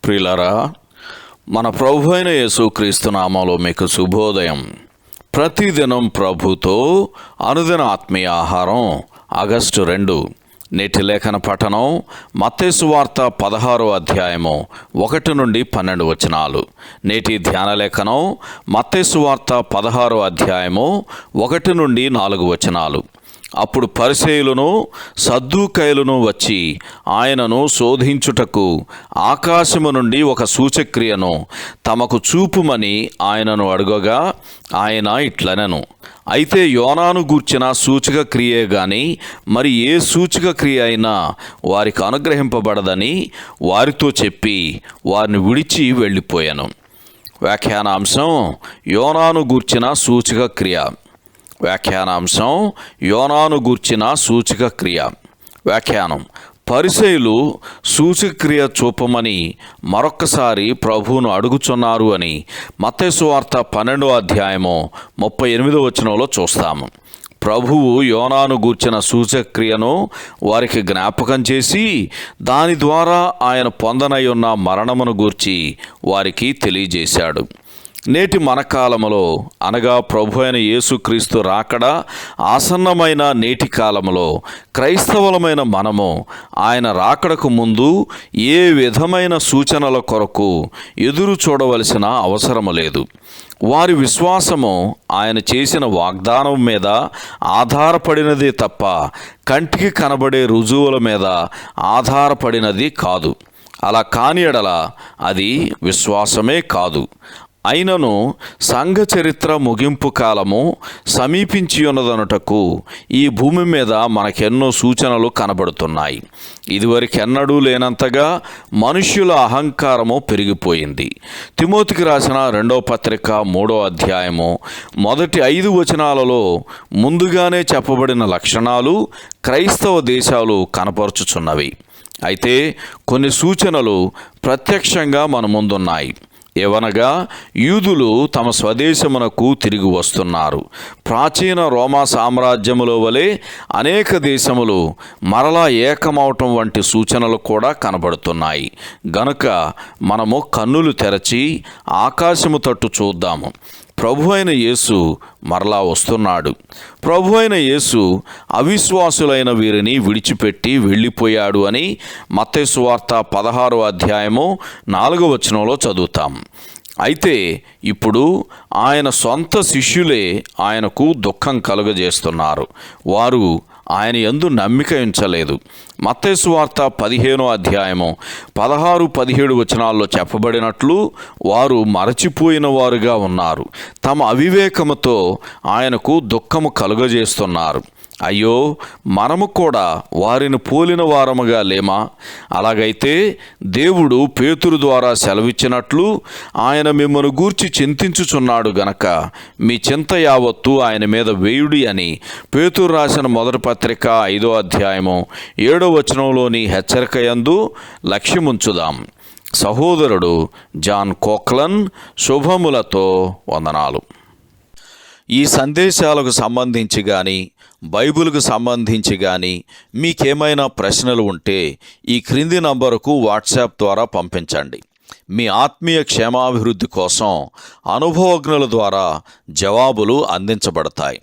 ప్రియులారా, మన ప్రభు అయిన యేసుక్రీస్తు నామములో మీకు శుభోదయం. ప్రతిదినం ప్రభుతో అనుదిన ఆత్మీయ ఆహారం ఆగస్టు 2. నేటి లేఖన పఠనం మత్తయి సువార్త 16వ అధ్యాయము 1 నుండి 12 వచనాలు. నేటి ధ్యాన లేఖనం మత్తయి సువార్త 16వ అధ్యాయము 1 నుండి 4 వచనాలు. అప్పుడు పరిసయ్యులను సద్దూకయ్యులను వచ్చి ఆయనను శోధించుటకు ఆకాశము నుండి ఒక సూచక్రియను తమకు చూపుమని ఆయనను అడుగగా ఆయన ఇట్లనెను, అయితే యోనాను గూర్చిన సూచక క్రియే గాని మరి ఏ సూచక క్రియ అయినా వారికి అనుగ్రహింపబడదని వారితో చెప్పి వారిని విడిచి వెళ్ళిపోయాను. వ్యాఖ్యానాంశం యోనాను గూర్చిన సూచక క్రియ. వ్యాఖ్యానాంశం యోనాను గూర్చిన సూచక క్రియ. వ్యాఖ్యానం: పరిసయ్యులు సూచక్రియ చూపమని మరొక్కసారి ప్రభువును అడుగుచున్నారు అని మత్తయి సువార్త 12వ అధ్యాయము 38వ వచనంలో చూస్తాము. ప్రభువు యోనాను గూర్చిన సూచక్రియను వారికి జ్ఞాపకం చేసి దాని ద్వారా ఆయన పొందనయ్యున్న మరణమును గూర్చి వారికి తెలియజేశాడు. నేటి మన కాలములో అనగా ప్రభు అయిన యేసుక్రీస్తు రాకడ ఆసన్నమైన నేటి కాలములో క్రైస్తవులమైన మనము ఆయన రాకడకు ముందు ఏ విధమైన సూచనల కొరకు ఎదురు చూడవలసిన అవసరము లేదు. వారి విశ్వాసము ఆయన చేసిన వాగ్దానం మీద ఆధారపడినదే తప్ప కంటికి కనబడే రుజువుల మీద ఆధారపడినది కాదు. అలా కాని ఎడల అది విశ్వాసమే కాదు. అయినను సంఘ చరిత్ర ముగింపు కాలము సమీపించి ఉన్నదనుటకు ఈ భూమి మీద మనకెన్నో సూచనలు కనబడుతున్నాయి. ఇదివరకెన్నడూ లేనంతగా మనుష్యుల అహంకారము పెరిగిపోయింది. తిమోతికి రాసిన 2వ పత్రిక 3వ అధ్యాయము మొదటి 5 వచనాలలో ముందుగానే చెప్పబడిన లక్షణాలు క్రైస్తవ దేశాలు కనపరుచుచున్నవి. అయితే కొన్ని సూచనలు ప్రత్యక్షంగా మన ముందున్నాయి. ఏవనగా, యూదులు తమ స్వదేశమునకు తిరిగి వస్తున్నారు. ప్రాచీన రోమా సామ్రాజ్యములో వలె అనేక దేశములు మరలా ఏకమవటం వంటి సూచనలు కూడా కనబడుతున్నాయి. గనుక మనము కన్నులు తెరచి ఆకాశము తట్టు చూద్దాము. ప్రభు అయిన యేసు మరలా వస్తున్నాడు. ప్రభు అయిన యేసు అవిశ్వాసులైన వీరిని విడిచిపెట్టి వెళ్ళిపోయాడు అని మత్తయి సువార్త 16వ అధ్యాయము 4వ వచనంలో చదువుతాం. అయితే ఇప్పుడు ఆయన సొంత శిష్యులే ఆయనకు దుఃఖం కలుగజేస్తున్నారు. వారు ఆయన యందు నమ్మిక ఉంచలేదు. మత్తయి సువార్త 15వ అధ్యాయము 16-17 వచనాల్లో చెప్పబడినట్లు వారు మరచిపోయిన వారుగా ఉన్నారు. తమ అవివేకముతో ఆయనకు దుఃఖము కలుగజేస్తున్నారు. అయ్యో, మనము కూడా వారిని పోలిన వారముగా లేమా? అలాగైతే దేవుడు పేతురు ద్వారా సెలవిచ్చినట్లు ఆయన మిమ్మల్ని గూర్చి చింతించుచున్నాడు గనక మీ చింత యావత్తు ఆయన మీద వేయుడి అని పేతురు రాసిన మొదటి పత్రిక 5వ అధ్యాయము 7వ వచనంలోని హెచ్చరిక యందు లక్ష్యముంచుదాం. సహోదరుడు జాన్ కోక్లన్. శుభములతో వందనాలు. ఈ సందేశాలకు సంబంధించి కానీ బైబిల్కు సంబంధించి కానీ మీకేమైనా ప్రశ్నలు ఉంటే ఈ క్రింది నంబరుకు వాట్సాప్ ద్వారా పంపించండి. మీ ఆత్మీయ క్షేమాభివృద్ధి కోసం అనుభవజ్ఞుల ద్వారా జవాబులు అందించబడతాయి.